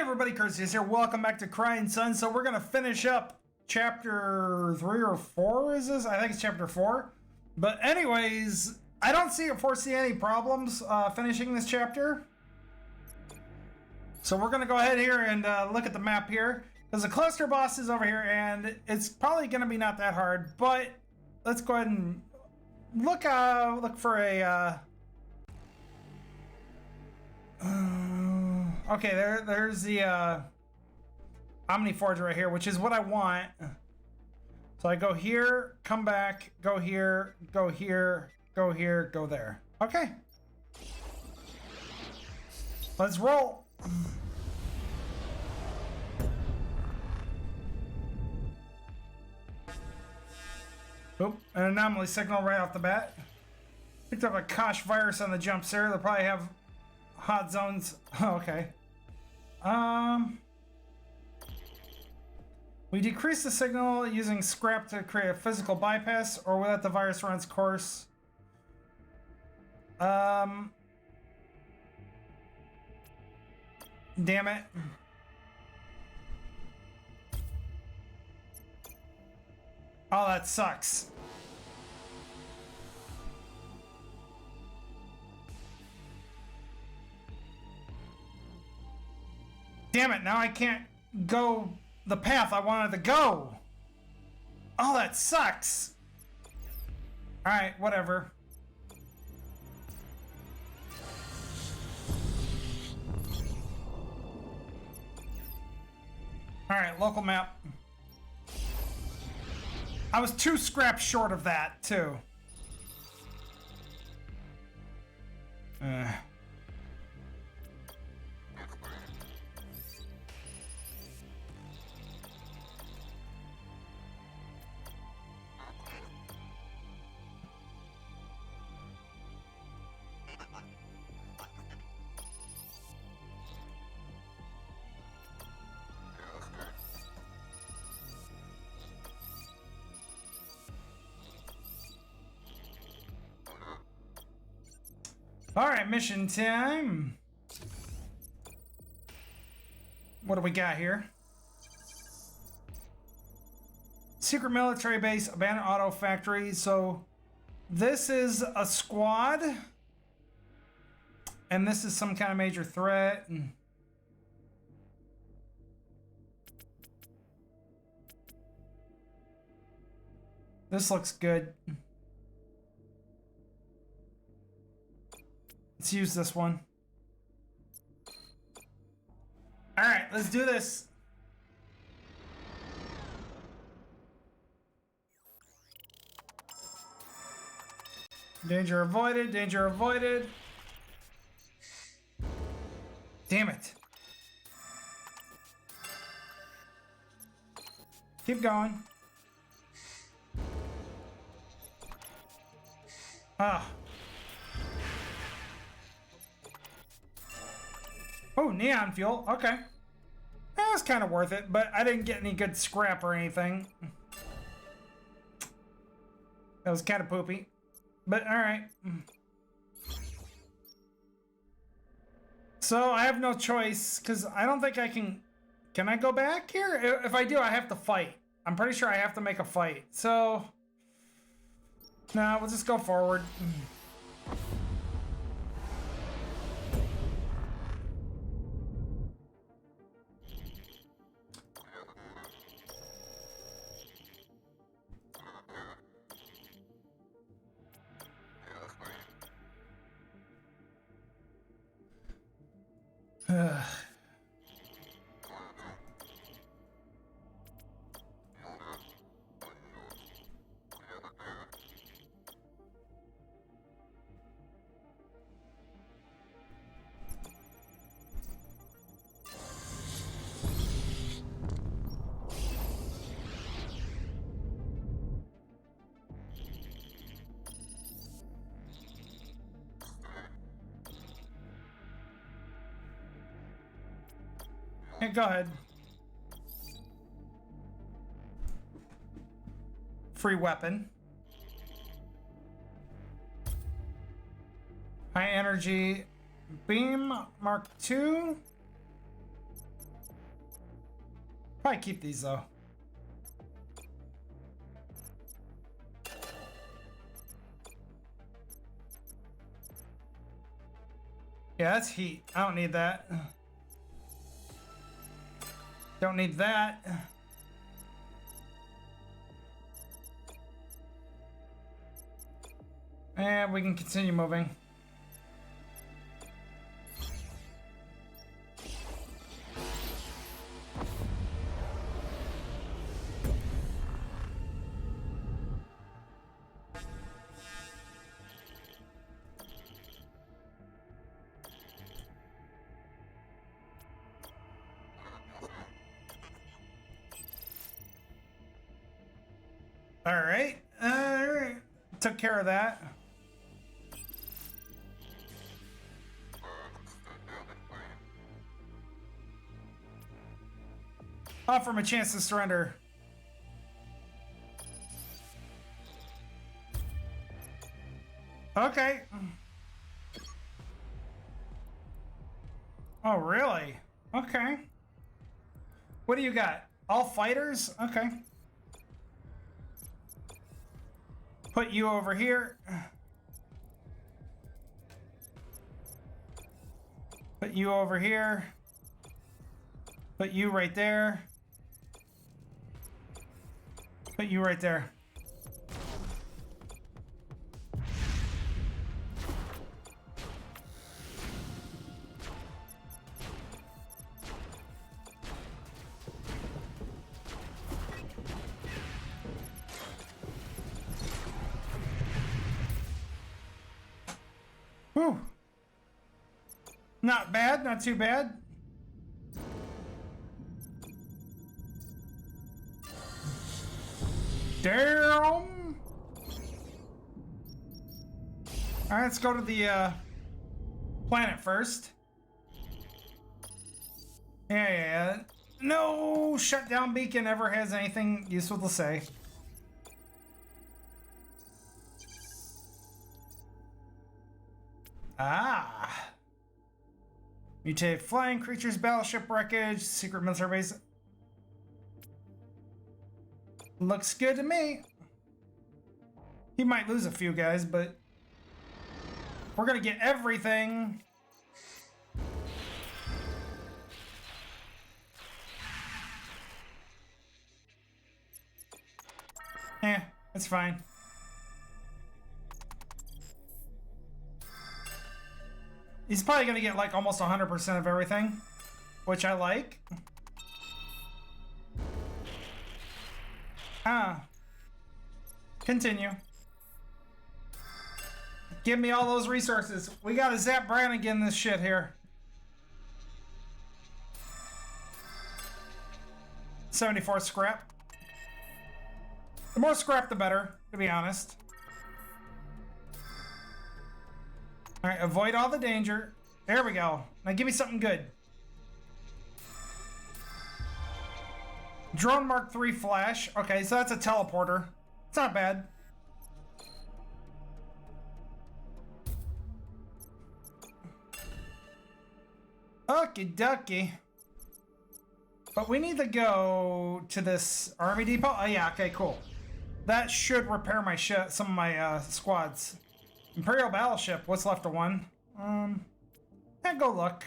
everybody, Curseius here. Welcome back to Crying Sun. So we're gonna finish up chapter 3 or 4, is this? I think it's chapter 4. But anyways, I don't foresee any problems finishing this chapter. So we're gonna go ahead here and look at the map here. Because the cluster boss is over here, and it's probably gonna be not that hard, but let's go ahead and look for a okay, there's the Omniforge right here, which is what I want. So I go here, come back, go here, go here, go here, go there. Okay. Let's roll. Oop, an anomaly signal right off the bat. Picked up a Kosh virus on the jumps there. They'll probably have hot zones. Oh, okay. We decrease the signal using scrap to create a physical bypass, or we let the virus run its course. Damn it. Oh, that sucks. Damn it, now I can't go the path I wanted to go. Oh, that sucks. Alright, whatever. Alright, local map. I was 2 scraps short of that, too. All right, mission time. What do we got here? Secret military base, abandoned auto factory. So this is a squad. And this is some kind of major threat. This looks good. Let's use this one. All right, let's do this. Danger avoided, danger avoided. Damn it. Keep going. Ah. Oh, neon fuel. Okay. That was kind of worth it, but I didn't get any good scrap or anything. That was kind of poopy. But alright. So I have no choice, because I don't think I can... Can I go back here? If I do, I have to fight. I'm pretty sure I have to make a fight. So... No, we'll just go forward. Hey, go ahead. Free weapon. High energy beam Mark II. Probably keep these though. Yeah, that's heat. I don't need that. Don't need that. And we can continue moving. All right. Took care of that. Offer him a chance to surrender. Okay. Oh, really? Okay. What do you got? All fighters? Okay. Put you over here. Put you over here. Put you right there. Put you right there. Whew. Not bad, not too bad. Damn! Alright, let's go to the planet first. Yeah. No shutdown beacon ever has anything useful to say. Ah. Mutated flying creatures, battleship wreckage, secret military base. Looks good to me. He might lose a few guys, but we're gonna get everything. It's fine. He's probably gonna get like almost 100% of everything, which I like. Continue. Give me all those resources. We gotta zap Brannigan this shit here. 74 scrap. The more scrap, the better, to be honest. All right, avoid all the danger. There we go. Now give me something good. Drone Mark III flash. Okay, so that's a teleporter. It's not bad. Okie dokie. But we need to go to this army depot. Oh yeah, okay, cool. That should repair my shit, some of my squads. Imperial battleship. What's left of one? Go look.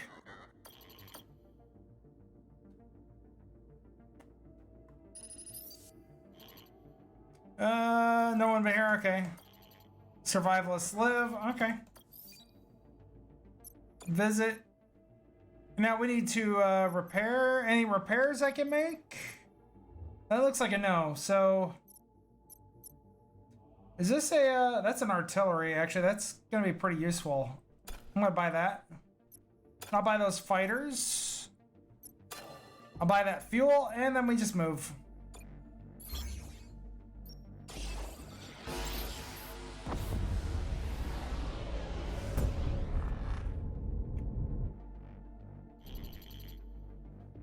No one but here. Okay. Survivalists live. Okay. Visit. Now we need to repair. Any repairs I can make? That looks like a no. So is this a that's an artillery? Actually, that's gonna be pretty useful. I'm gonna buy that. I'll buy those fighters. I'll buy that fuel, and then we just move.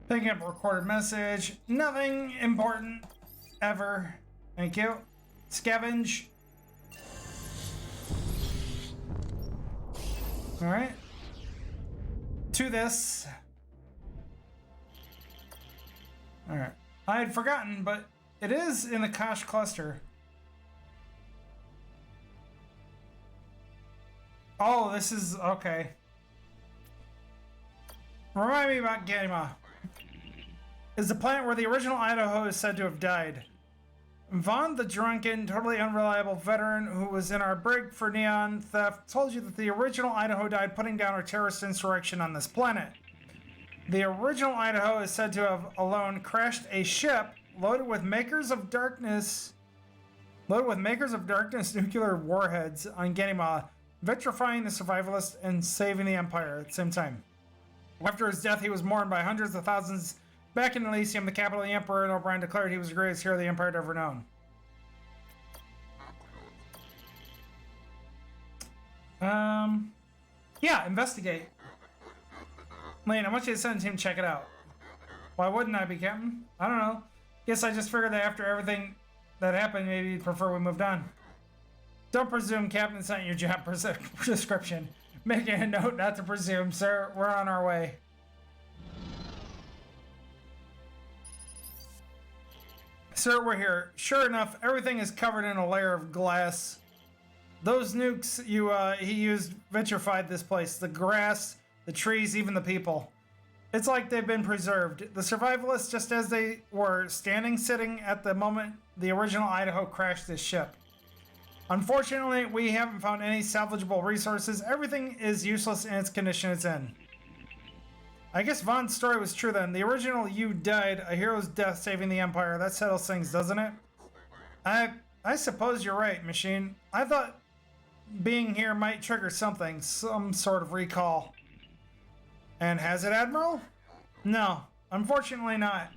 Picking up a recorded message. Nothing important ever. Thank you. Scavenge. All right. To this. All right. I had forgotten, but it is in the Kosh cluster. Oh, this is okay. Remind me about Ganima. Is the planet where the original Idaho is said to have died. Vaughn, the drunken, totally unreliable veteran who was in our brig for neon theft, told you that the original Idaho died putting down a terrorist insurrection on this planet. The original Idaho is said to have alone crashed a ship loaded with makers of darkness nuclear warheads on Ganima, vitrifying the survivalists and saving the Empire at the same time. After his death, he was mourned by hundreds of thousands. Back in Elysium, the capital of the Emperor, and O'Brien declared he was the greatest hero the Empire had ever known. Yeah, investigate. Lane, I want you to send a team to check it out. Why wouldn't I be, Captain? I don't know. Guess I just figured that after everything that happened, maybe you'd prefer we moved on. Don't presume, Captain sent your job description. Making a note not to presume, sir. We're on our way. Sir, we're here. Sure enough, everything is covered in a layer of glass. Those nukes he used vitrified this place. The grass, the trees, even the people. It's like they've been preserved. The survivalists, just as they were, sitting at the moment the original Idaho crashed this ship. Unfortunately, we haven't found any salvageable resources. Everything is useless in its condition it's in. I guess Vaughn's story was true then. The original you died, a hero's death saving the Empire. That settles things, doesn't it? I suppose you're right, Machine. I thought being here might trigger something, some sort of recall. And has it, Admiral? No, unfortunately not.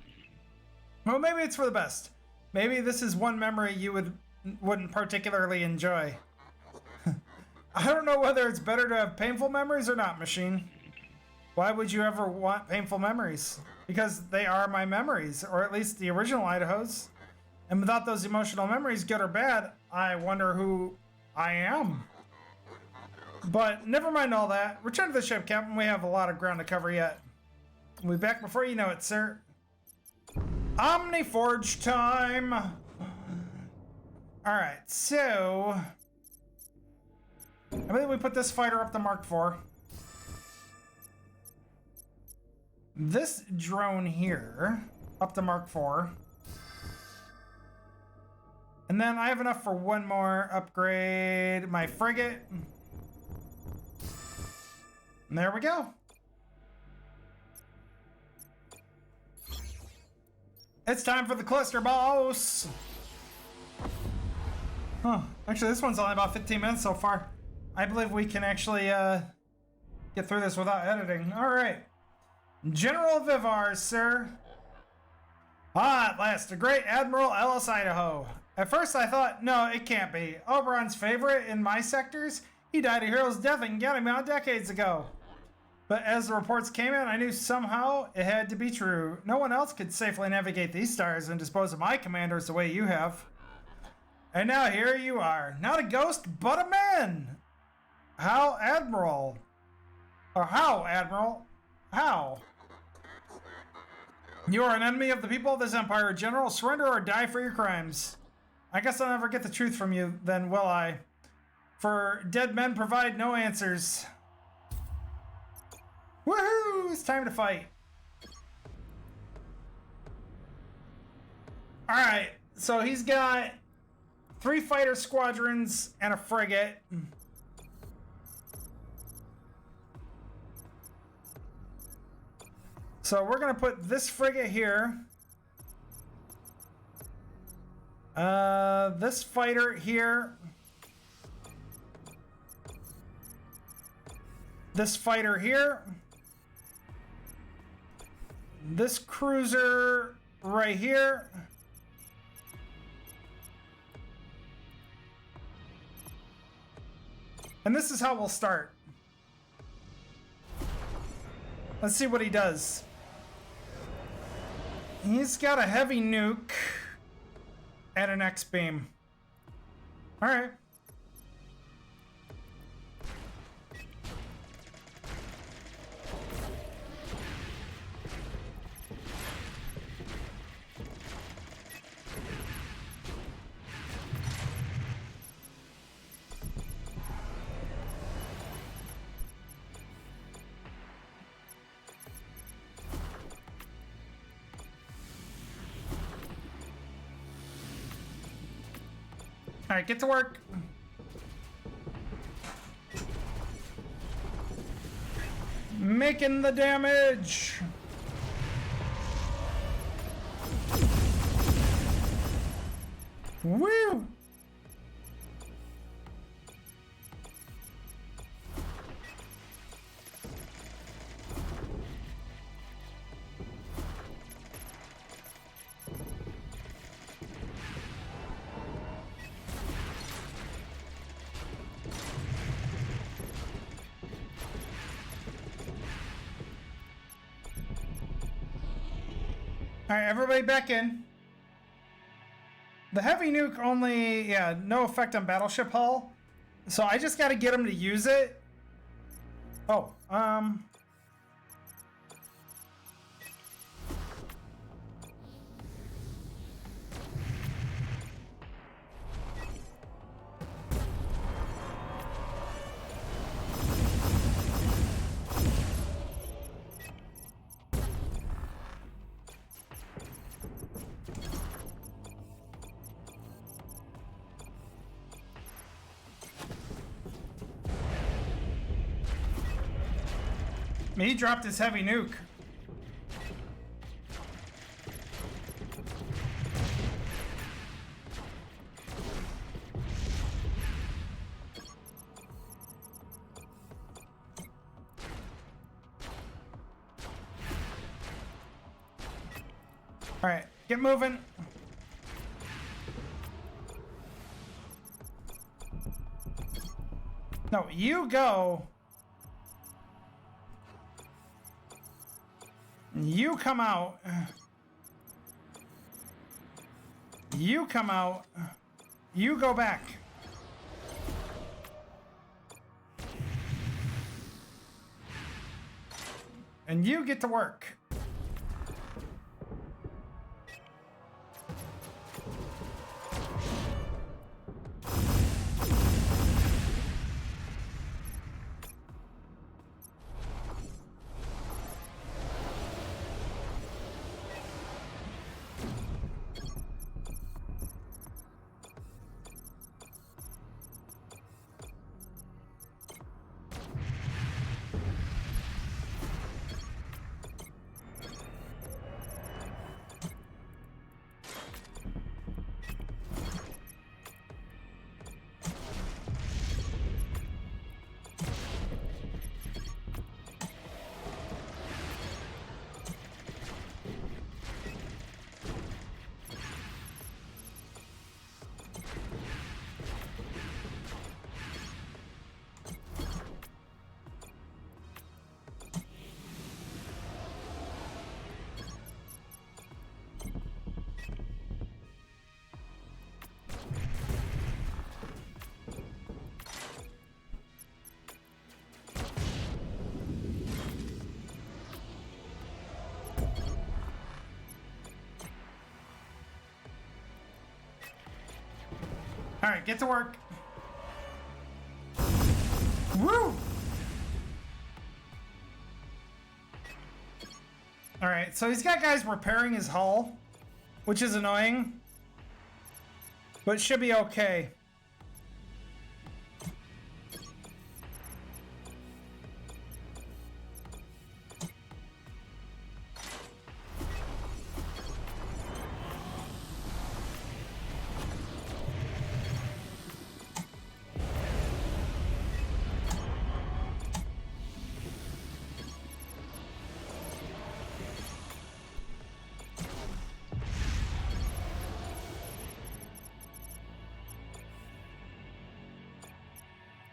Well, maybe it's for the best. Maybe this is one memory you wouldn't particularly enjoy. I don't know whether it's better to have painful memories or not, Machine. Why would you ever want painful memories? Because they are my memories, or at least the original Idaho's. And without those emotional memories, good or bad, I wonder who I am. But never mind all that. Return to the ship, Captain. We have a lot of ground to cover yet. We'll be back before you know it, sir. Omniforge time! Alright, so... I believe we put this fighter up to Mark IV. This drone here, up to Mark IV. And then I have enough for one more upgrade. My frigate. And there we go. It's time for the cluster boss. Huh. Actually, this one's only about 15 minutes so far. I believe we can actually get through this without editing. All right. General Vivar, sir. Ah, at last, the great Admiral Ellis Idaho. At first I thought, no, it can't be. Oberon's favorite in my sectors? He died a hero's death in Ganima decades ago. But as the reports came in, I knew somehow it had to be true. No one else could safely navigate these stars and dispose of my commanders the way you have. And now here you are. Not a ghost, but a man. How, Admiral? Or how, Admiral? How? You are an enemy of the people of this empire, General. Surrender or die for your crimes. I guess I'll never get the truth from you, then, will I? For dead men provide no answers. Woohoo! It's time to fight. Alright, so he's got 3 fighter squadrons and a frigate. So we're going to put this frigate here. This fighter here. This fighter here. This cruiser right here. And this is how we'll start. Let's see what he does. He's got a heavy nuke and an X-beam. All right. All right, get to work. Making the damage. Woo! All right, everybody back in. The heavy nuke only, yeah, no effect on battleship hull. So I just got to get him to use it. Oh, he dropped his heavy nuke. All right, get moving. No, you go. You come out. You come out. You go back. And you get to work. All right, get to work. Woo! All right, so he's got guys repairing his hull, which is annoying, but it should be okay.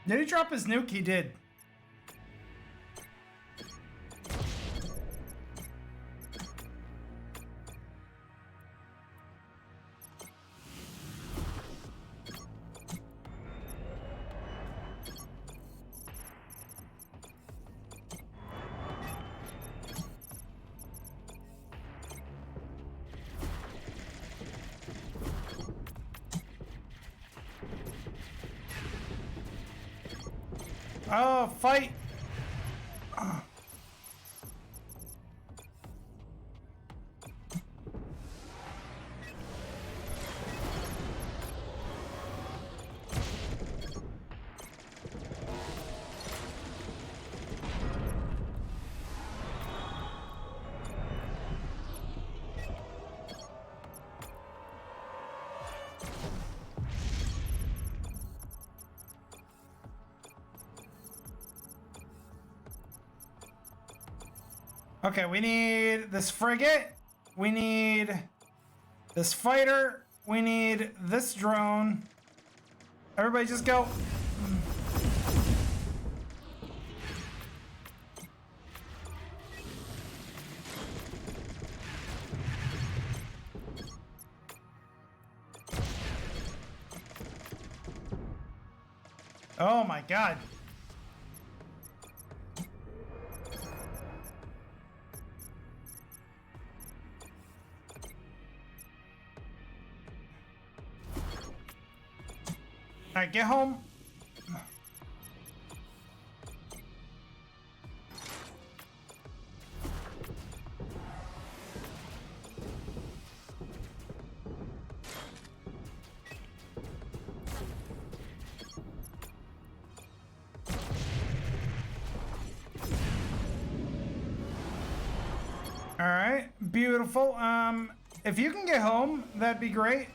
Did he drop his nuke? He did. Oh, fight! Okay, we need this frigate. We need this fighter. We need this drone. Everybody just go. Oh my God. All right, get home. All right, beautiful. If you can get home, that'd be great.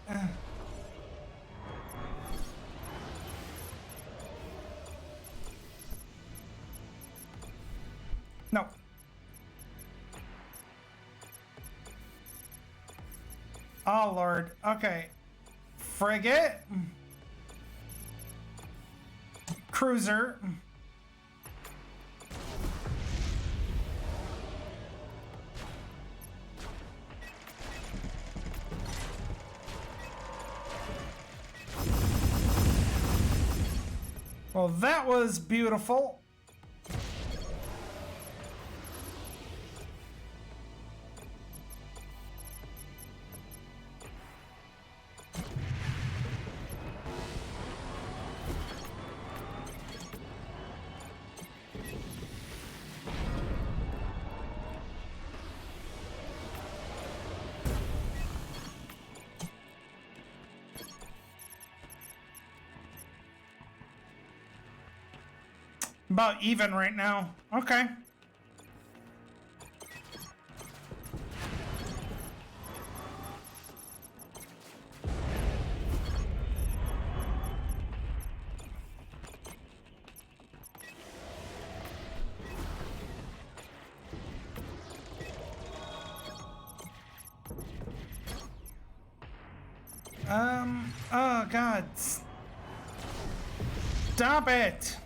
No. Oh, Lord. Okay. Frigate. Cruiser. Well, that was beautiful. About even right now. Okay. Oh God. Stop it.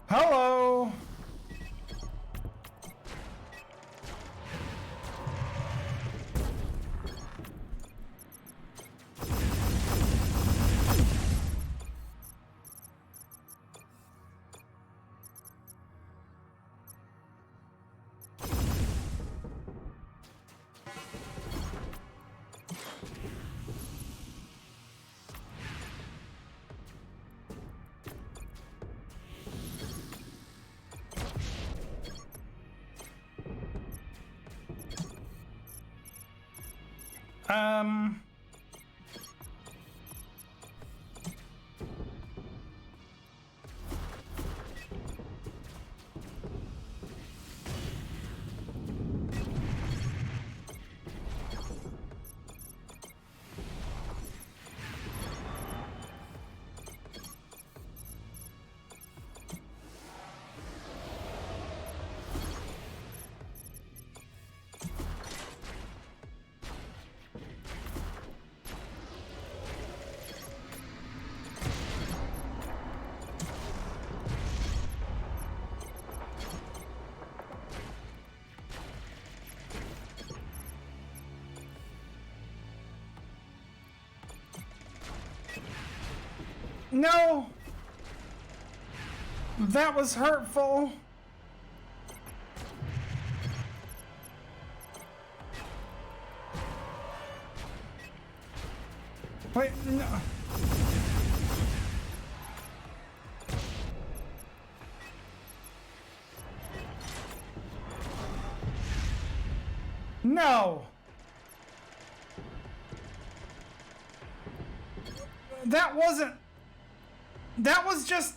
Hello. Um. No! That was hurtful. Wait, no. No! That wasn't... That was just...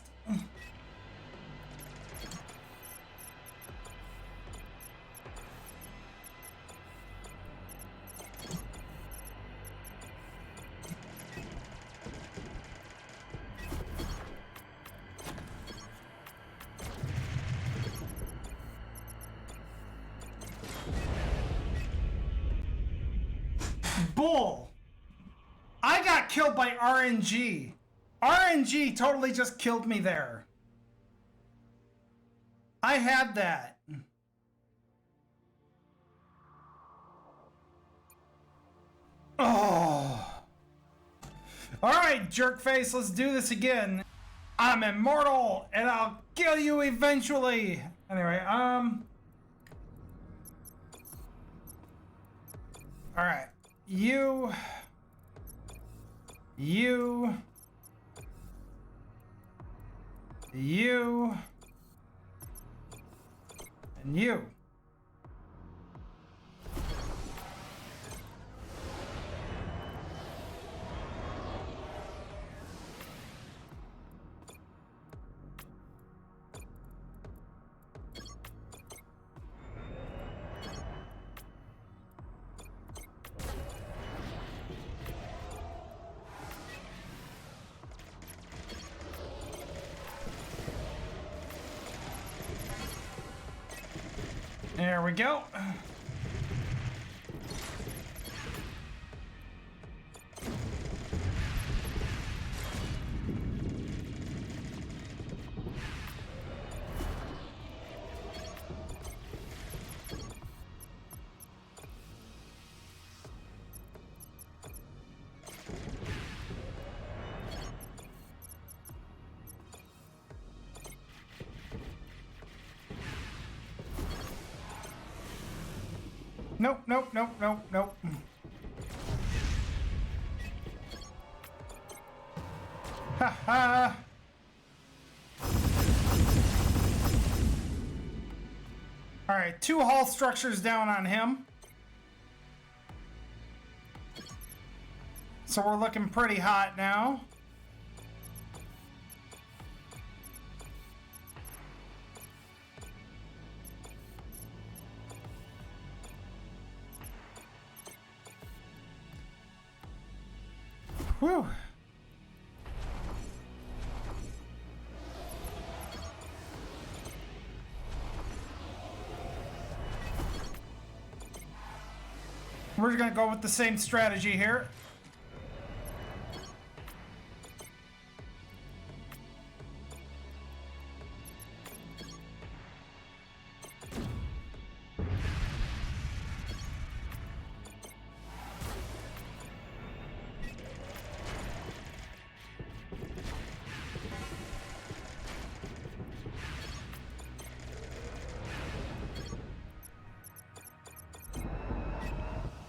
Bull! I got killed by RNG. RNG totally just killed me there. I had that. Oh. Alright, jerkface, let's do this again. I'm immortal, and I'll kill you eventually. Anyway, Alright. You, and you. There we go. Nope, nope, nope, nope, nope. Ha ha! Alright, 2 hull structures down on him. So we're looking pretty hot now. Whew. We're gonna go with the same strategy here.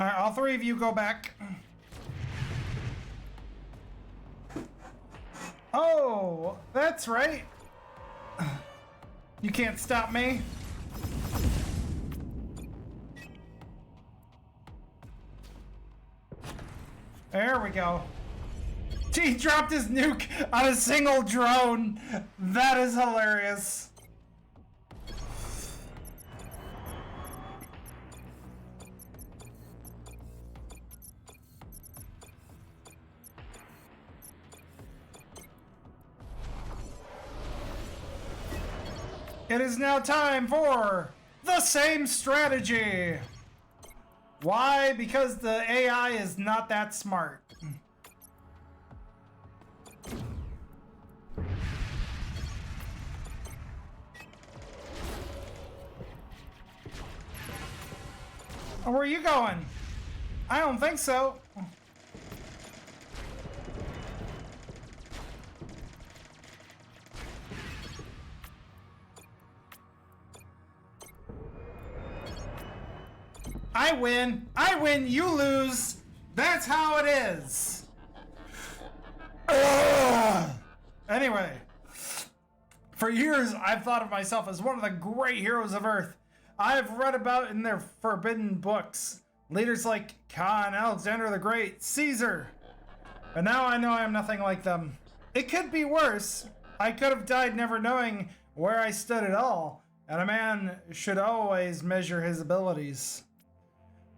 All right, all 3 of you go back. Oh, that's right. You can't stop me. There we go. He dropped his nuke on a single drone. That is hilarious. It is now time for the same strategy. Why? Because the AI is not that smart. Oh, where are you going? I don't think so. I win, you lose. That's how it is. Ugh. Anyway, for years I've thought of myself as one of the great heroes of Earth. I've read about in their forbidden books. Leaders like Khan, Alexander the Great, Caesar. But now I know I am nothing like them. It could be worse. I could have died never knowing where I stood at all. And a man should always measure his abilities.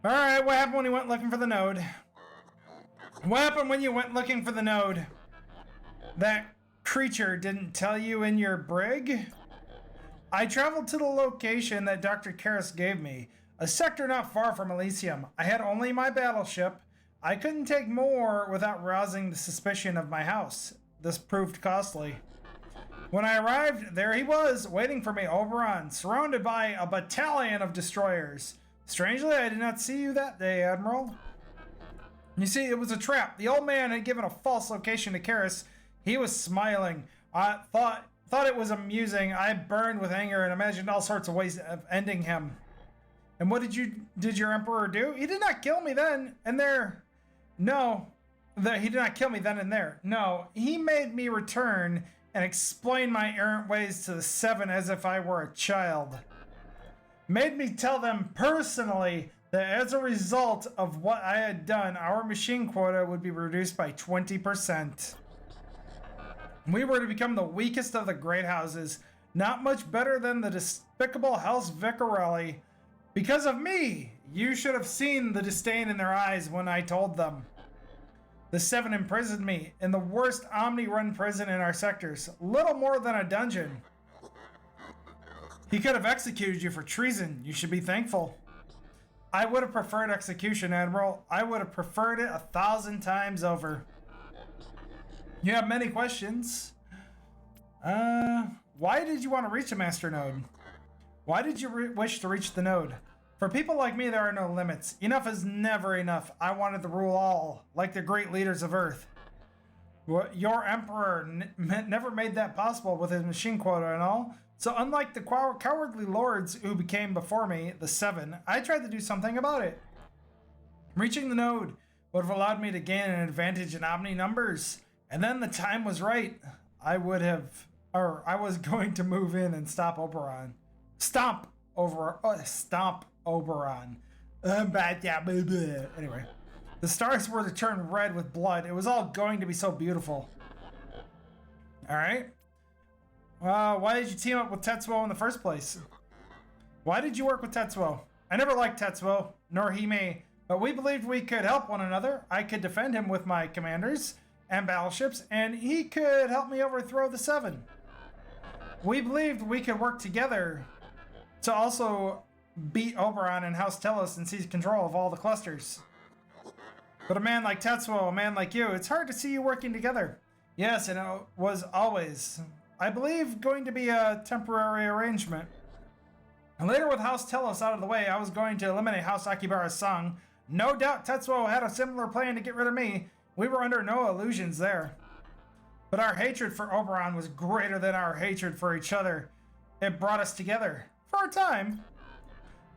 Alright, what happened when you went looking for the node? What happened when you went looking for the node? That creature didn't tell you in your brig? I traveled to the location that Dr. Karras gave me, a sector not far from Elysium. I had only my battleship. I couldn't take more without rousing the suspicion of my house. This proved costly. When I arrived, there he was, waiting for me, Oberon, surrounded by a battalion of destroyers. Strangely, I did not see you that day, Admiral. You see, it was a trap. The old man had given a false location to Karras. He was smiling. I thought it was amusing. I burned with anger and imagined all sorts of ways of ending him. And what did your emperor do? He did not kill me then and there. No, he did not kill me then and there. No, he made me return and explain my errant ways to the Seven as if I were a child. Made me tell them personally that as a result of what I had done, our machine quota would be reduced by 20%. We were to become the weakest of the great houses, not much better than the despicable House Vicarelli. Because of me, you should have seen the disdain in their eyes when I told them. The Seven imprisoned me in the worst Omni-run prison in our sectors, little more than a dungeon. He could have executed you for treason. You should be thankful. I would have preferred execution, Admiral. I would have preferred it 1,000 times over. You have many questions. Why did you want to reach a master node? Why did you wish to reach the node? For people like me, there are no limits. Enough is never enough. I wanted to rule all, like the great leaders of Earth. Your emperor never made that possible with his machine quota and all. So unlike the cowardly lords who became before me, the Seven, I tried to do something about it. Reaching the node would have allowed me to gain an advantage in Omni numbers. And then the time was right. I was going to move in and stop Oberon. Stomp Oberon. Anyway, the stars were to turn red with blood. It was all going to be so beautiful. All right. Why did you team up with Tetsuo in the first place? Why did you work with Tetsuo? I never liked Tetsuo, nor he me, but we believed we could help one another. I could defend him with my commanders and battleships, and he could help me overthrow the Seven. We believed we could work together to also beat Oberon and House Tellus and seize control of all the clusters. But a man like Tetsuo, a man like you, it's hard to see you working together. Yes, and it was always, I believe, going to be a temporary arrangement. And later, with House Tellus out of the way, I was going to eliminate House Akibara's son. No doubt Tetsuo had a similar plan to get rid of me. We were under no illusions there. But our hatred for Oberon was greater than our hatred for each other. It brought us together. For a time.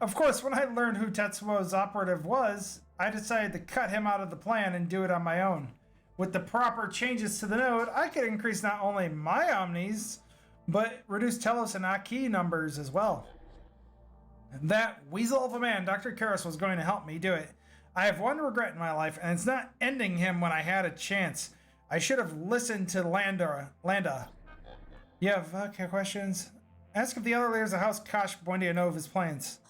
Of course, when I learned who Tetsuo's operative was, I decided to cut him out of the plan and do it on my own. With the proper changes to the node, I could increase not only my omnis, but reduce Telos and Aki numbers as well. That weasel of a man, Dr. Karras, was going to help me do it. I have one regret in my life, and it's not ending him when I had a chance. I should have listened to Landa. You have questions? Ask if the other leaders of House Kosh Buendia know of his plans.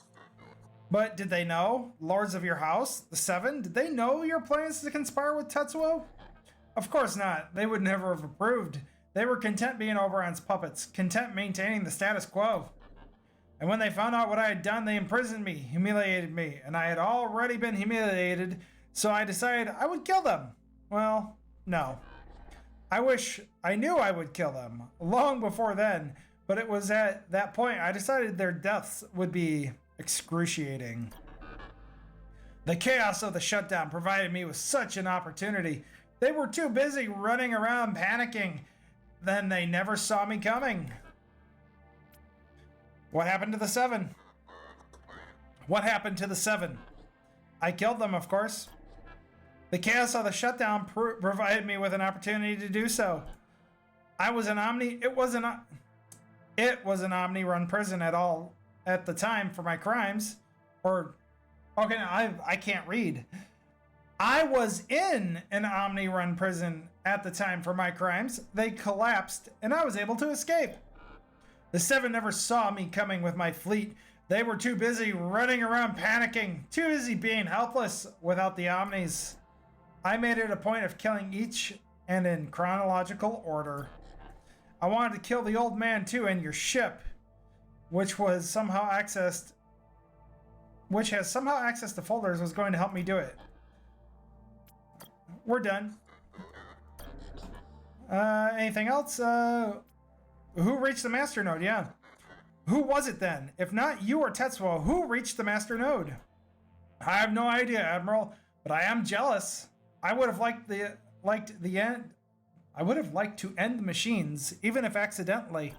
But did they know? Lords of your house? The Seven? Did they know your plans to conspire with Tetsuo? Of course not. They would never have approved. They were content being Oberon's puppets, content maintaining the status quo. And when they found out what I had done, they imprisoned me, humiliated me, and I had already been humiliated, so I decided I would kill them. Well, no. I knew I would kill them, long before then, but it was at that point I decided their deaths would be excruciating. The chaos of the shutdown provided me with such an opportunity. They were too busy running around panicking. Then they never saw me coming. What happened to the Seven? What happened to the Seven? I killed them, of course. The chaos of the shutdown provided me with an opportunity to do so. It was an Omni-run prison at all. at the time for my crimes. Or, okay, no, I can't read. I was in an Omni-run prison at the time for my crimes. They collapsed, and I was able to escape. The Seven never saw me coming with my fleet. They were too busy running around panicking, too busy being helpless without the Omnis. I made it a point of killing each and in chronological order. I wanted to kill the old man too, and your ship, which has somehow accessed the folders, was going to help me do it. We're done. Anything else? Who reached the master node? Yeah. Who was it then? If not you or Tetsuo, who reached the master node? I have no idea, Admiral, but I am jealous. I would have liked to end the machines, even if accidentally.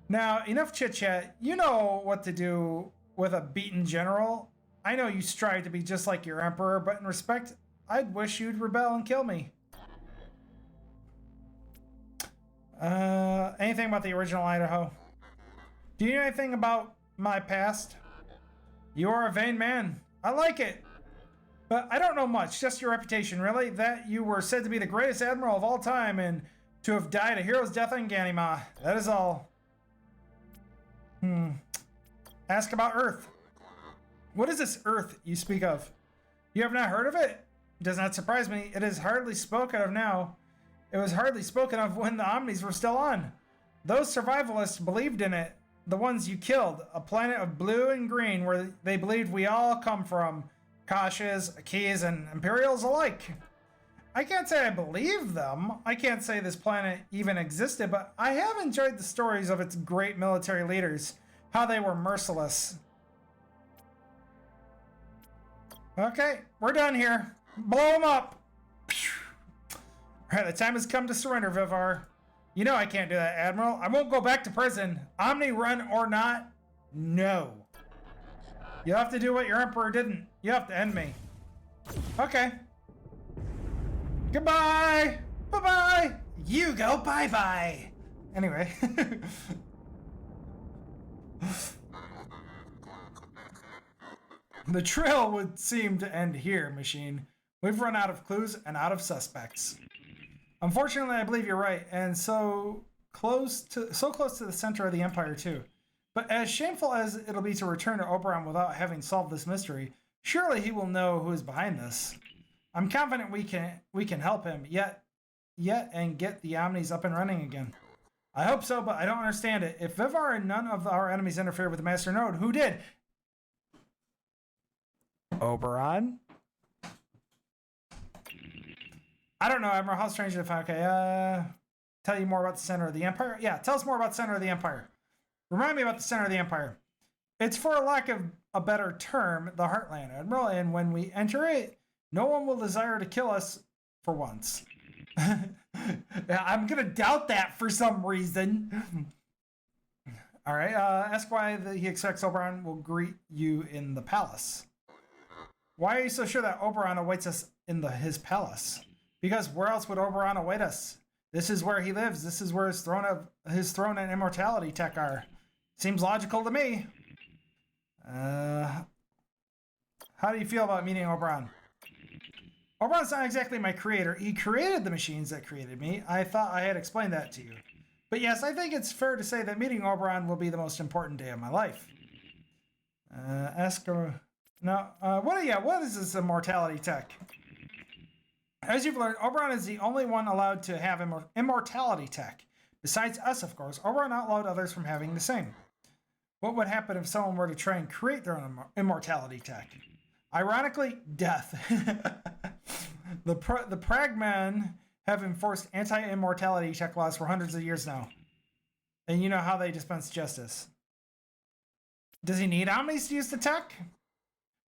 Now, enough chit-chat. You know what to do with a beaten general. I know you strive to be just like your emperor, but in respect, I'd wish you'd rebel and kill me. Anything about the original Idaho? Do you know anything about my past? You are a vain man. I like it. But I don't know much, just your reputation, really. That you were said to be the greatest admiral of all time and to have died a hero's death on Ganima. That is all. Ask about Earth. What is this Earth you speak of? You have not heard of it? It does not surprise me. It is hardly spoken of now. It was hardly spoken of when the Omnis were still on. Those survivalists believed in it. The ones you killed. A planet of blue and green where they believed we all come from. Kashas, Keys, and Imperials alike. I can't say I believe them. I can't say this planet even existed, but I have enjoyed the stories of its great military leaders. How they were merciless. Okay, we're done here. Blow them up. Alright, the time has come to surrender, Vivar. You know I can't do that, Admiral. I won't go back to prison. Omni run or not, no. You have to do what your Emperor didn't. You have to end me. Okay. Goodbye! Bye-bye! You go bye-bye! Anyway. The trail would seem to end here, machine. We've run out of clues and out of suspects. Unfortunately, I believe you're right, and so close to the center of the Empire, too. But as shameful as it'll be to return to Oberon without having solved this mystery, surely he will know who is behind this. I'm confident we can help him yet and get the Omnis up and running again. I hope so, but I don't understand it. If Vivar and none of our enemies interfered with the Master Node, who did? Oberon? I don't know, Admiral. How strange if okay, tell you more about the center of the Empire? Yeah, tell us more about the center of the Empire. Remind me about the center of the Empire. It's, for lack of a better term, the Heartland, Admiral, and when we enter it, no one will desire to kill us for once. I'm gonna doubt that for some reason. All right, ask why he expects Oberon will greet you in the palace. Why are you so sure that Oberon awaits us in his palace? Because where else would Oberon await us? This is where he lives. This is where his throne and immortality tech are. Seems logical to me. How do you feel about meeting Oberon? Oberon's not exactly my creator. He created the machines that created me. I thought I had explained that to you. But yes, I think it's fair to say that meeting Oberon will be the most important day of my life. What is this immortality tech? As you've learned, Oberon is the only one allowed to have immortality tech. Besides us, of course, Oberon outlawed others from having the same. What would happen if someone were to try and create their own immortality tech? Ironically, death. The Pragmen have enforced anti-immortality tech laws for hundreds of years now. And you know how they dispense justice. Does he need Omnis to use the tech?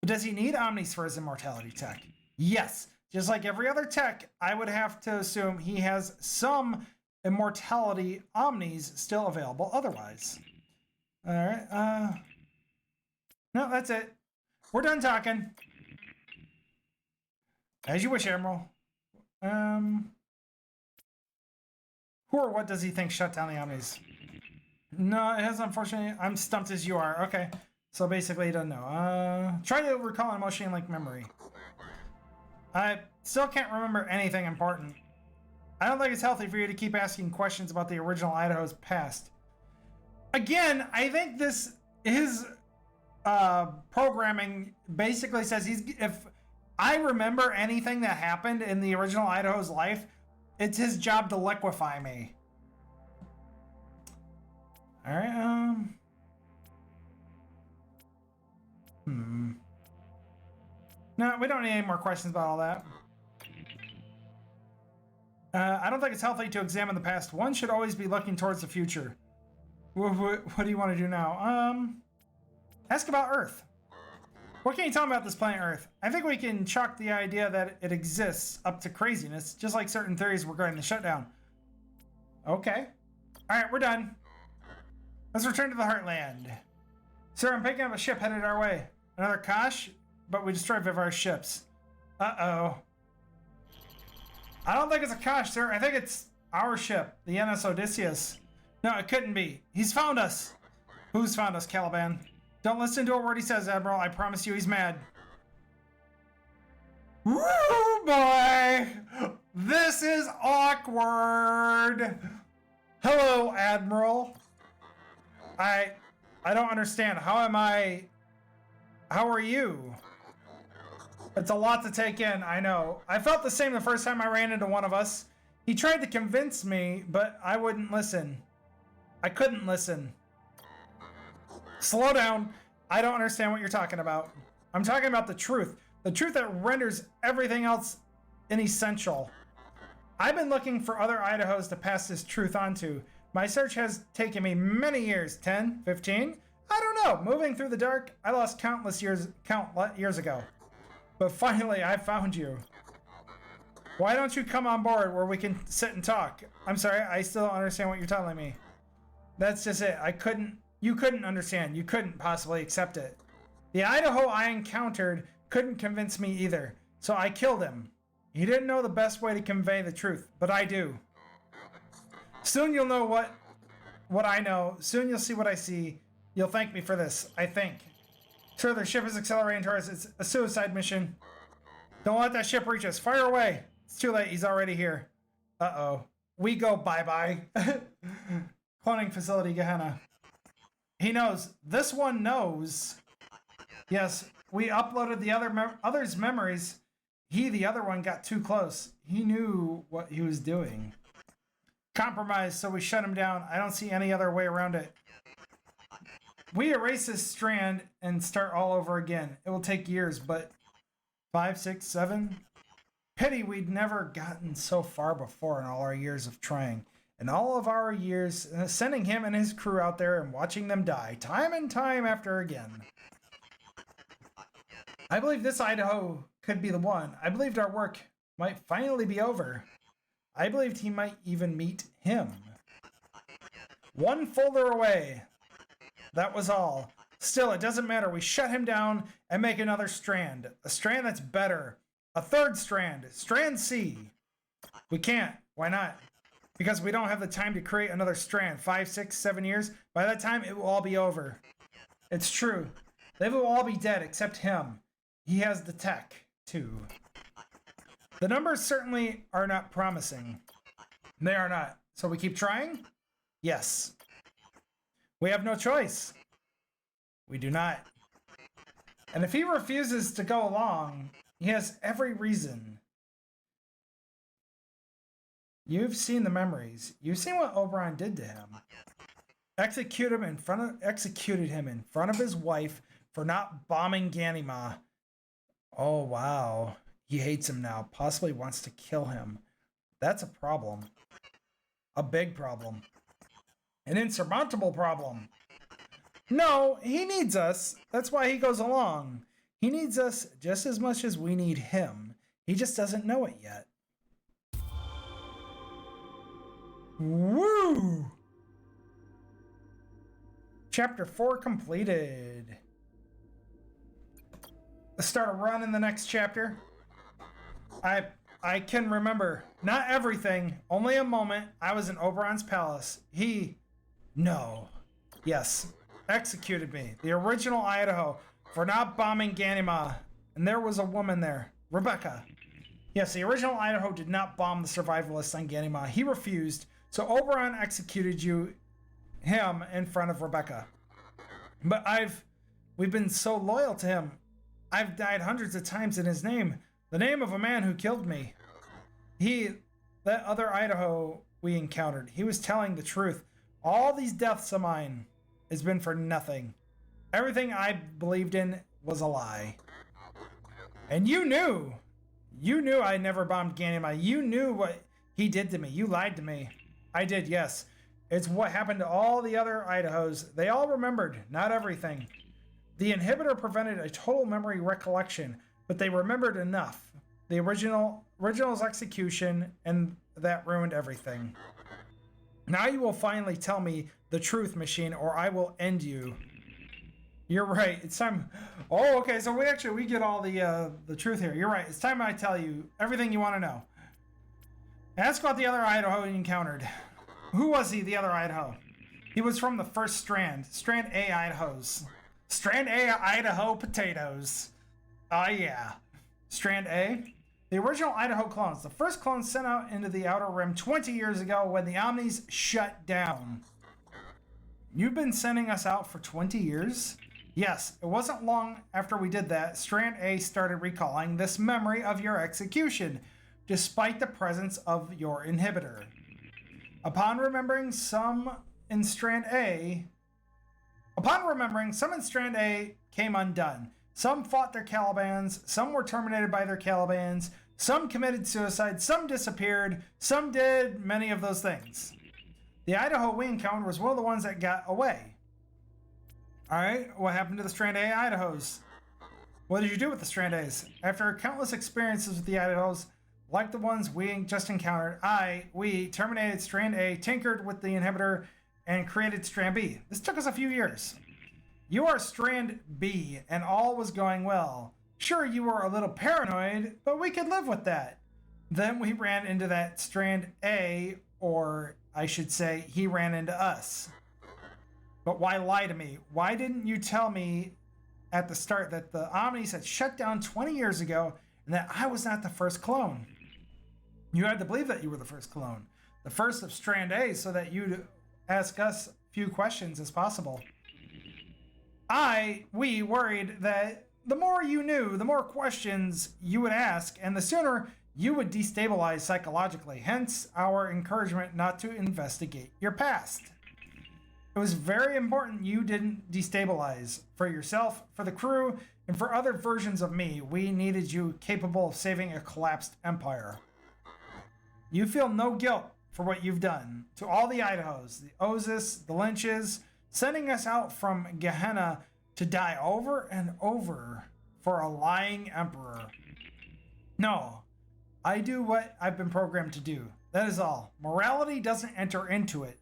Does he need Omnis for his immortality tech? Yes. Just like every other tech, I would have to assume he has some immortality Omnis still available otherwise. Alright, no, that's it. We're done talking. As you wish, Admiral. Who or what does he think shut down the Omnis? No, it has, unfortunately. I'm stumped as you are. Okay. So basically, he doesn't know. Try to recall an emotion like memory. I still can't remember anything important. I don't think it's healthy for you to keep asking questions about the original Idaho's past. Again, I think his programming basically says if I remember anything that happened in the original Idaho's life, it's his job to liquefy me. All right. No, we don't need any more questions about all that. I don't think it's healthy to examine the past. One should always be looking towards the future. What do you want to do now? Ask about Earth. What can you tell me about this planet Earth? I think we can chalk the idea that it exists up to craziness, just like certain theories regarding the shutdown. Okay. Alright, we're done. Let's return to the Heartland. Sir, I'm picking up a ship headed our way. Another Kosh, but we destroyed Vivar's ships. Uh-oh. I don't think it's a Kosh, sir. I think it's our ship, the NS Odysseus. No, it couldn't be. He's found us. Who's found us, Caliban? Don't listen to a word he says, Admiral. I promise you he's mad. Woo, boy! This is awkward. Hello, Admiral. I don't understand. How are you? It's a lot to take in, I know. I felt the same the first time I ran into one of us. He tried to convince me, but I wouldn't listen. I couldn't listen. Slow down. I don't understand what you're talking about. I'm talking about the truth. The truth that renders everything else inessential. I've been looking for other Idahos to pass this truth on to. My search has taken me many years. 10? 15? I don't know. Moving through the dark, I lost count years ago. But finally, I found you. Why don't you come on board where we can sit and talk? I'm sorry, I still don't understand what you're telling me. That's just it. You couldn't understand. You couldn't possibly accept it. The Idaho I encountered couldn't convince me either, so I killed him. He didn't know the best way to convey the truth, but I do. Soon you'll know what I know. Soon you'll see what I see. You'll thank me for this, I think. Sir, the ship is accelerating towards us. It's a suicide mission. Don't let that ship reach us. Fire away. It's too late. He's already here. Uh-oh. We go bye-bye. Cloning facility, Gehenna. He knows. This one knows. Yes, we uploaded the other's memories. The other one, got too close. He knew what he was doing. Compromise, so we shut him down. I don't see any other way around it. We erase this strand and start all over again. It will take years, but 5, 6, 7? Pity we'd never gotten so far before in all our years of trying. In all of our years, sending him and his crew out there and watching them die, time and time after again. I believe this Idaho could be the one. I believed our work might finally be over. I believed he might even meet him. One folder away. That was all. Still, it doesn't matter. We shut him down and make another strand. A strand that's better. A third strand. Strand C. We can't. Why not? Because we don't have the time to create another strand. 5, 6, 7 years. By that time, it will all be over. It's true. They will all be dead except him. He has the tech, too. The numbers certainly are not promising. They are not. So we keep trying? Yes. We have no choice. We do not. And if he refuses to go along, he has every reason. You've seen the memories. You've seen what Oberon did to him. Executed him in front of his wife for not bombing Ganima. Oh, wow. He hates him now. Possibly wants to kill him. That's a problem. A big problem. An insurmountable problem. No, he needs us. That's why he goes along. He needs us just as much as we need him. He just doesn't know it yet. Woo! Chapter 4 completed. Let's start a run in the next chapter. I can remember. Not everything. Only a moment. I was in Oberon's palace. No. Yes, executed me, the original Idaho, for not bombing Ganima. And there was a woman there, Rebecca. Yes, the original Idaho did not bomb the survivalists on Ganima. He refused, so Oberon executed him in front of Rebecca. But we've been so loyal to him. I've died hundreds of times in his name. The name of a man who killed me. That other Idaho we encountered, he was telling the truth. All these deaths of mine has been for nothing. Everything I believed in was a lie. And you knew I never bombed Ganima. You knew what he did to me. You lied to me. I did, yes. It's what happened to all the other Idahos. They all remembered, not everything. The inhibitor prevented a total memory recollection, but they remembered enough. The original's execution, and that ruined everything. Now you will finally tell me the truth, machine, or I will end you. You're right. It's time. Oh, okay. So we get all the truth here. You're right. It's time I tell you everything you want to know. Ask about the other Idaho you encountered. Who was he, the other Idaho? He was from the first strand. Strand A Idahos. Strand A Idaho potatoes. Oh, yeah. Strand A. The original Idaho clones. The first clones sent out into the Outer Rim 20 years ago when the Omnis shut down. You've been sending us out for 20 years? Yes, it wasn't long after we did that, Strand A started recalling this memory of your execution, despite the presence of your inhibitor. Upon remembering some in Strand A came undone. Some fought their Calibans, some were terminated by their Calibans, some committed suicide, some disappeared, some did many of those things. The Idaho we encountered was one of the ones that got away. Alright, what happened to the Strand A Idahos? What did you do with the Strand A's? After countless experiences with the Idahos, like the ones we just encountered, we terminated Strand A, tinkered with the inhibitor, and created Strand B. This took us a few years. You are Strand B, and all was going well. Sure, you were a little paranoid, but we could live with that. Then we ran into that Strand A, or I should say, he ran into us. But why lie to me? Why didn't you tell me at the start that the Omnis had shut down 20 years ago and that I was not the first clone? You had to believe that you were the first clone, the first of Strand A, so that you'd ask us few questions as possible. We worried that the more you knew, the more questions you would ask, and the sooner you would destabilize psychologically, hence our encouragement not to investigate your past. It was very important you didn't destabilize. For yourself, for the crew, and for other versions of me, we needed you capable of saving a collapsed empire. You feel no guilt for what you've done. To all the Idahos, the Ozus, the Lynches, sending us out from Gehenna to die over and over for a lying emperor. No, I do what I've been programmed to do. That is all. Morality doesn't enter into it.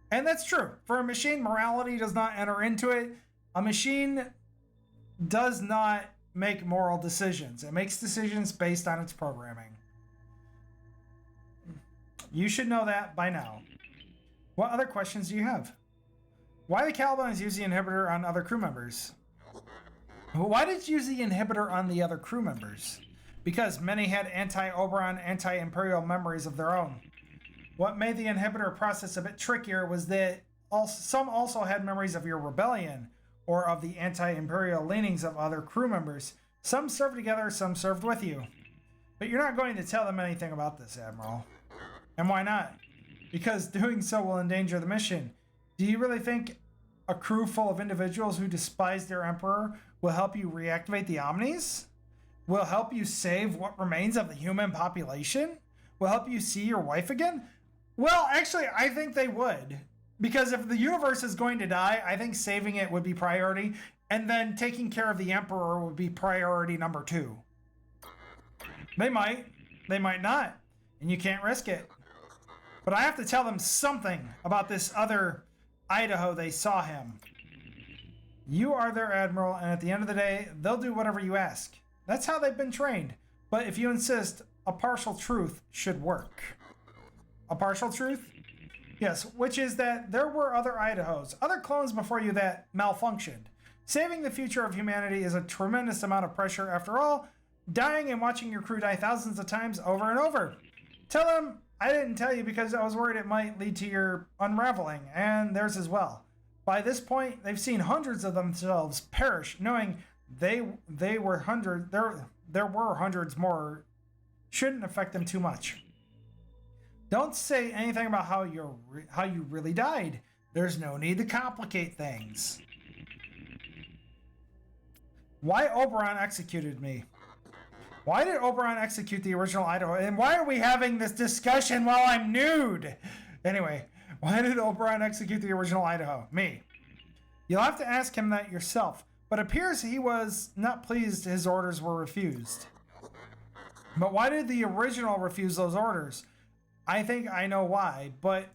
And that's true. For a machine, morality does not enter into it. A machine does not make moral decisions. It makes decisions based on its programming. You should know that by now. What other questions do you have? Why the Calibans use the inhibitor on other crew members? Why did you use the inhibitor on the other crew members? Because many had anti-Oberon, anti-Imperial memories of their own. What made the inhibitor process a bit trickier was that some also had memories of your rebellion, or of the anti-Imperial leanings of other crew members. Some served together, some served with you. But you're not going to tell them anything about this, Admiral. And why not? Because doing so will endanger the mission. Do you really think a crew full of individuals who despise their Emperor will help you reactivate the Omnis? Will help you save what remains of the human population? Will help you see your wife again? Well, actually, I think they would. Because if the universe is going to die, I think saving it would be priority. And then taking care of the Emperor would be priority number 2. They might not. And you can't risk it. But I have to tell them something about this other Idaho they saw him. You are their admiral, and at the end of the day, they'll do whatever you ask. That's how they've been trained. But if you insist, a partial truth should work. A partial truth? Yes, which is that there were other Idahos, other clones before you that malfunctioned. Saving the future of humanity is a tremendous amount of pressure. After all, dying and watching your crew die thousands of times over and over. Tell them I didn't tell you because I was worried it might lead to your unraveling, and theirs as well. By this point, they've seen hundreds of themselves perish, knowing they were hundreds. There were hundreds more. Shouldn't affect them too much. Don't say anything about how you really died. There's no need to complicate things. Why Oberon executed me? Why did Oberon execute the original Idaho? And why are we having this discussion while I'm nude? Anyway, why did Oberon execute the original Idaho? Me. You'll have to ask him that yourself, but it appears he was not pleased his orders were refused. But why did the original refuse those orders? I think I know why, but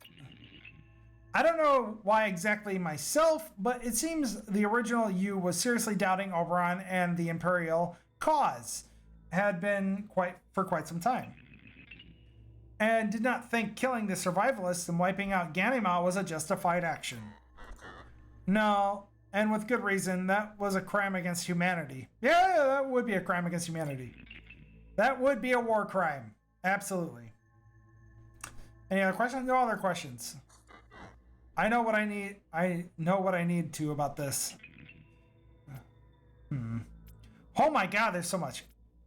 I don't know why exactly myself, but it seems the original you was seriously doubting Oberon and the Imperial cause had been for quite some time, and did not think killing the survivalists and wiping out Ganima was a justified action. No, and with good reason. That was a crime against humanity. Yeah, that would be a crime against humanity. That would be a war crime. Absolutely. Any other questions? No other questions. I know what I need. I know what I need to about this. Oh my god, there's so much.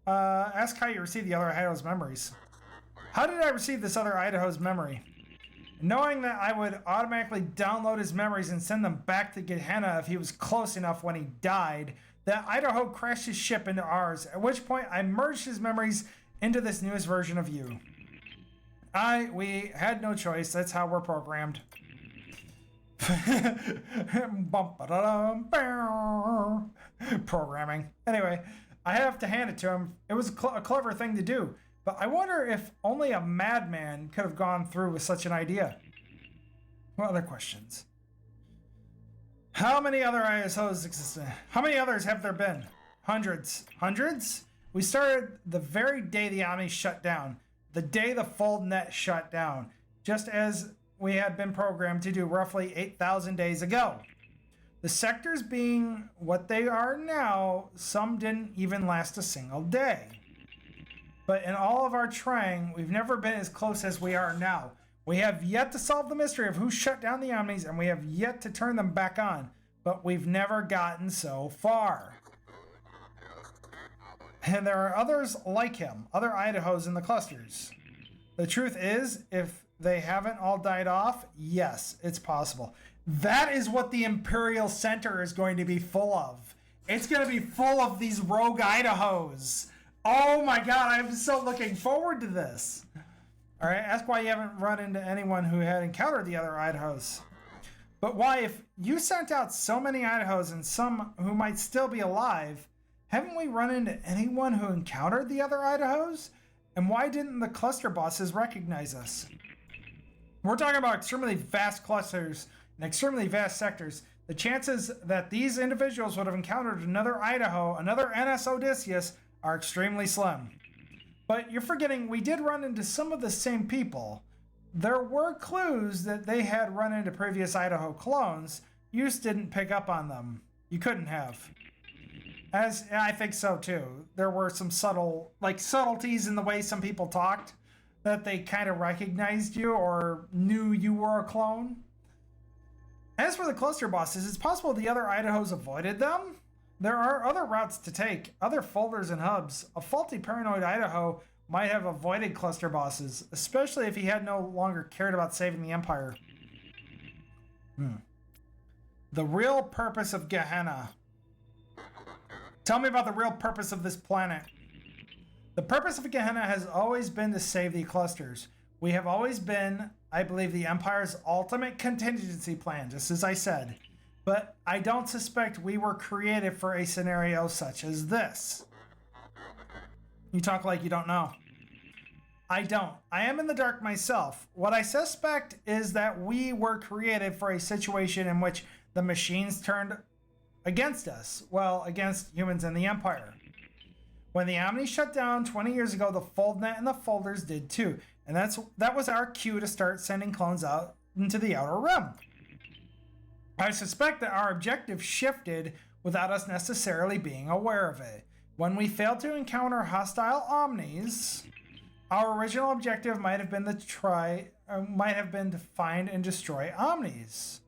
Ask how you received the other Idaho's memories. How did I receive this other Idaho's memory? Knowing that I would automatically download his memories and send them back to Gehenna if he was close enough when he died, that Idaho crashed his ship into ours, at which point I merged his memories into this newest version of you. We had no choice. That's how we're programmed. Programming. Anyway, I have to hand it to him. It was a clever thing to do, but I wonder if only a madman could have gone through with such an idea. What other questions? How many other ISOs exist? How many others have there been? Hundreds. Hundreds? We started the very day the Omni shut down. The day the fold net shut down. Just as we had been programmed to do roughly 8,000 days ago. The sectors being what they are now, some didn't even last a single day. But in all of our trying, we've never been as close as we are now. We have yet to solve the mystery of who shut down the Omnis, and we have yet to turn them back on. But we've never gotten so far. And there are others like him, other Idahos in the clusters. The truth is, if they haven't all died off, yes, it's possible. That is what the Imperial Center is going to be full of. It's going to be full of these rogue Idahos. Oh my god, I'm so looking forward to this. All right, ask why you haven't run into anyone who had encountered the other Idahos. But why, if you sent out so many Idahos and some who might still be alive, haven't we run into anyone who encountered the other Idahos? And why didn't the cluster bosses recognize us? We're talking about extremely vast clusters and extremely vast sectors. The chances that these individuals would have encountered another Idaho, another NS Odysseus, are extremely slim. But you're forgetting we did run into some of the same people. There were clues that they had run into previous Idaho clones. You just didn't pick up on them. You couldn't have. As I think so too. There were some subtleties in the way some people talked that they kind of recognized you or knew you were a clone. As for the cluster bosses, it's possible the other Idahos avoided them. There are other routes to take, other folders and hubs. A faulty paranoid Idaho might have avoided cluster bosses, especially if he had no longer cared about saving the Empire. The real purpose of Gehenna. Tell me about the real purpose of this planet. The purpose of Gehenna has always been to save the clusters. We have always been, I believe, the Empire's ultimate contingency plan, just as I said. But I don't suspect we were created for a scenario such as this. You talk like you don't know. I don't. I am in the dark myself. What I suspect is that we were created for a situation in which the machines turned against us. Well, against humans and the Empire. When the Omni shut down 20 years ago, the FoldNet and the folders did too. And that was our cue to start sending clones out into the outer rim. I suspect that our objective shifted without us necessarily being aware of it. When we failed to encounter hostile omnis, our original objective might have been to find and destroy omnis.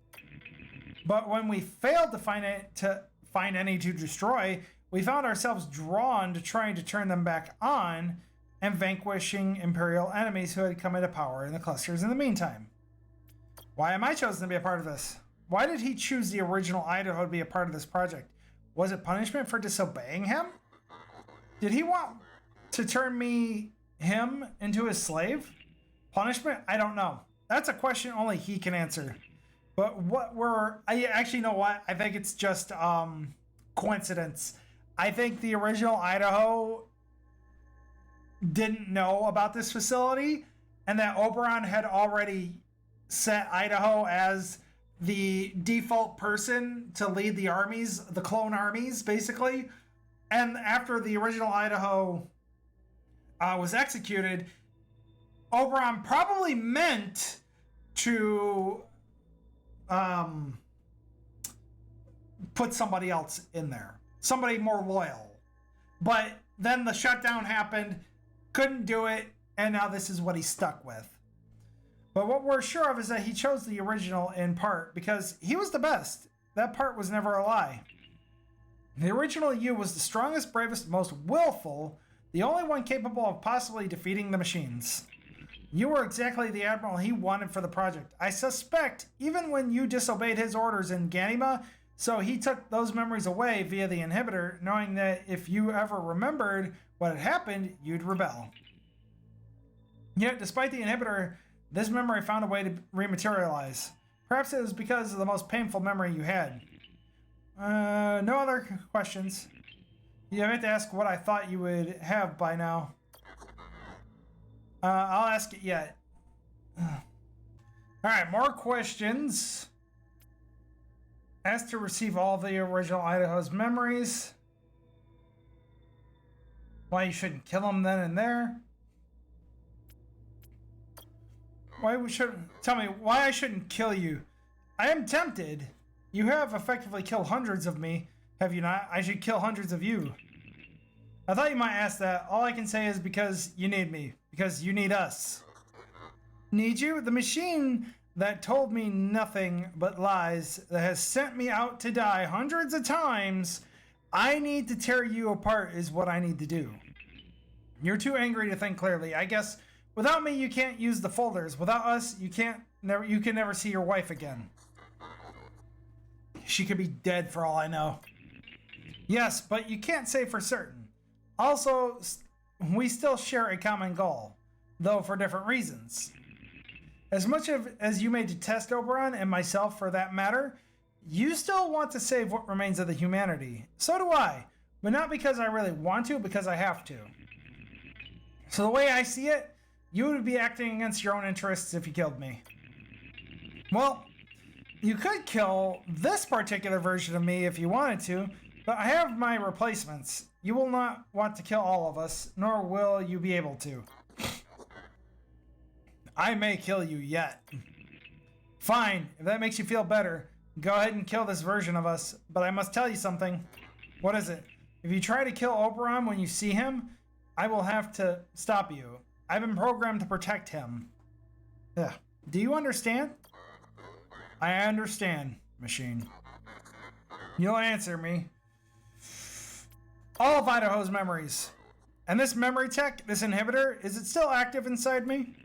But when we failed to find any to destroy, we found ourselves drawn to trying to turn them back on and vanquishing Imperial enemies who had come into power in the clusters in the meantime. Why am I chosen to be a part of this? Why did he choose the original Idaho to be a part of this project? Was it punishment for disobeying him? Did he want to turn him into his slave? Punishment? I don't know. That's a question only he can answer. But I actually know what? I think it's just coincidence. I think the original Idaho didn't know about this facility, and that Oberon had already set Idaho as the default person to lead the armies, the clone armies, basically. And after the original Idaho was executed, Oberon probably meant to put somebody else in there, somebody more loyal. But then the shutdown happened, couldn't do it, and now this is what he's stuck with. But what we're sure of is that he chose the original in part because he was the best. That part was never a lie. The original you was the strongest, bravest, most willful, the only one capable of possibly defeating the machines. You were exactly the admiral he wanted for the project. I suspect even when you disobeyed his orders in Ganima, so he took those memories away via the inhibitor, knowing that if you ever remembered what had happened, you'd rebel. Yet, despite the inhibitor, this memory found a way to rematerialize. Perhaps it was because of the most painful memory you had. No other questions. You have to ask what I thought you would have by now. I'll ask it yet. Alright, more questions. Asked to receive all of the original Idaho's memories. Why you shouldn't kill him then and there. Tell me why I shouldn't kill you. I am tempted. You have effectively killed hundreds of me, have you not? I should kill hundreds of you. I thought you might ask that. All I can say is because you need me. Because you need us. Need you? The machine that told me nothing but lies, that has sent me out to die hundreds of times, I need to tear you apart is what I need to do. You're too angry to think clearly. I guess without me you can't use the folders. Without us you can never see your wife again. She could be dead for all I know. Yes, but you can't say for certain. Also, we still share a common goal, though for different reasons. As much as you may detest Oberon, and myself for that matter, you still want to save what remains of the humanity. So do I, but not because I really want to, because I have to. So the way I see it, you would be acting against your own interests if you killed me. Well, you could kill this particular version of me if you wanted to, but I have my replacements. You will not want to kill all of us, nor will you be able to. I may kill you yet. Fine, if that makes you feel better, go ahead and kill this version of us, but I must tell you something. What is it? If you try to kill Oberon when you see him, I will have to stop you. I've been programmed to protect him. Yeah. Do you understand? I understand, machine. You'll answer me. All of Idaho's memories. And this memory tech, this inhibitor, is it still active inside me?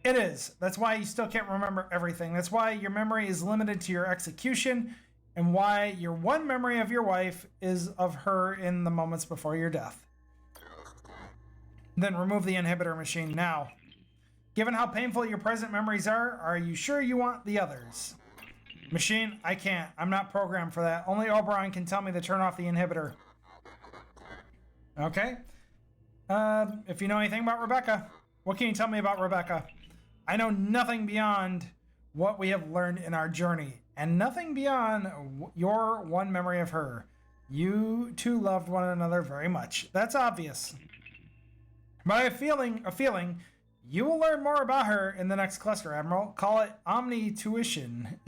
It is. That's why you still can't remember everything. That's why your memory is limited to your execution, and why your one memory of your wife is of her in the moments before your death. Then remove the inhibitor machine now. Given how painful your present memories are you sure you want the others? Machine, I can't. I'm not programmed for that. Only Oberon can tell me to turn off the inhibitor. Okay. If you know anything about Rebecca, what can you tell me about Rebecca? I know nothing beyond what we have learned in our journey, and nothing beyond your one memory of her. You two loved one another very much. That's obvious. But I have a feeling You will learn more about her in the next cluster, Admiral. Call it Intuition.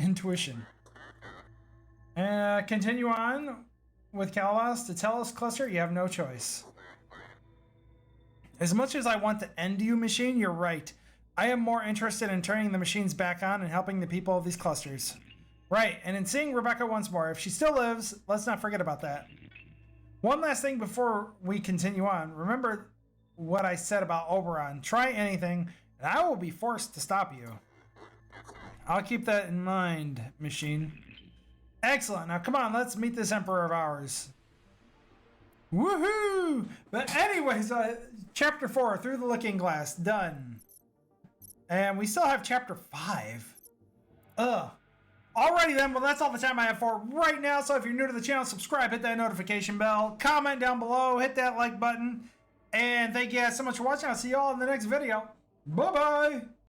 Continue on with Calabas. To Telos cluster, you have no choice. As much as I want to end you, machine, you're right. I am more interested in turning the machines back on and helping the people of these clusters. Right, and in seeing Rebecca once more. If she still lives, let's not forget about that. One last thing before we continue on. Remember what I said about Oberon. Try anything, and I will be forced to stop you. I'll keep that in mind, machine. Excellent. Now, come on, let's meet this Emperor of ours. Woohoo! But anyways, Chapter 4, Through the Looking Glass, done. And we still have Chapter 5. Ugh. Alrighty then, well that's all the time I have for right now. So if you're new to the channel, subscribe, hit that notification bell, comment down below, hit that like button. And thank you guys so much for watching. I'll see you all in the next video. Bye-bye!